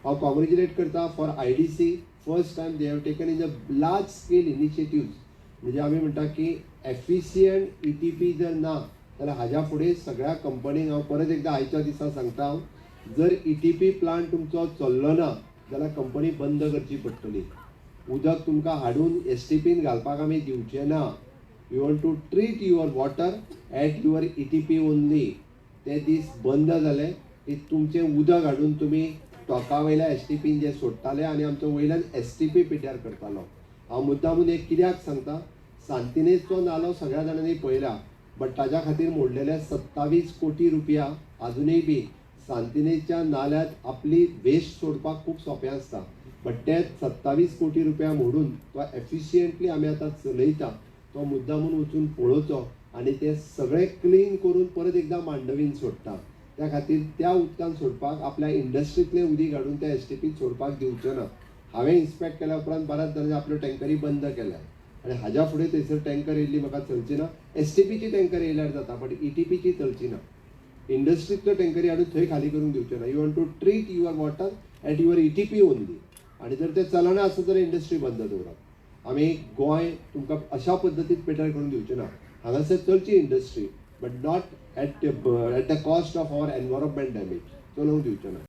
हांव कॉंग्रेच्युलेट करता for IDC. First time they have taken in the large scale initiatives. म्हणजे आमी म्हणटा की एफिशियंट ETP जर ना जाल्यार हाज्या फुडें सगळ्या कंपनीक हांव परत एकदा आयच्या दिसा सांगता हांव, जर ETP प्लांट तुमचो चल्लो ना जाल्यार कंपनी बंद करची पडटली. उदक तुमकां हाडून STPन घालपाक आमी दिवचे ना. You want to treat your water at your ETP only. ते दीस बंद जाले की तुमचें उदक हाडून तुमी टॉका वयल्या STPन जे सोडटाले आनी आमचो वयल्यान STP पिड्ड्यार करतालो. हांव मुद्दामून एक कित्याक सांगता, सांतिनेजचो नालो सगळ्या जाणांनी पळयला, बट ताज्या खातीर मोडलेले 27 कोटी रुपया अजूनय बी सांतिनेजच्या नाल्यात आपली वेस्ट सोडपाक खूब सोंपें आसता. बट ते 27 कोटी रुपया मोडून तो एफिशियंटली आमी आतां चलयता. तो मुद्दामून वचून पळोवचो आनी ते सगळे क्लीन करून परत एकदां मांडवीन सोडटा. त्या खातीर त्या उदकान सोडपाक आपल्या इंडस्ट्रींतलें उदीक हाडून त्या STPक सोडपाक दिवचो ना. हांवें इन्स्पेक्ट केल्या उपरांत बऱ्याच जाणांनी आपल्यो टँकरी बंद केल्या आनी हाज्या फुडें थंयसर टँकर येयल्ली म्हाका चलची ना. STPची टँकर येयल्यार जाता बट ETPची चलची ना. इंडस्ट्रींतल्यो टँकरी हाडून थंय खाली करून दिवच्यो ना. You want to treat your water at your ETP only. आनी जर ते चलना आसत जाल्यार इंडस्ट्री बंद दवरप. आमी गोंय तुमकां अशा पद्दतीन पिड्ड्यार करून दिवचें ना. हांगासर चलची industry but not at the cost of our environment damage. चलोवंक दिवचें ना.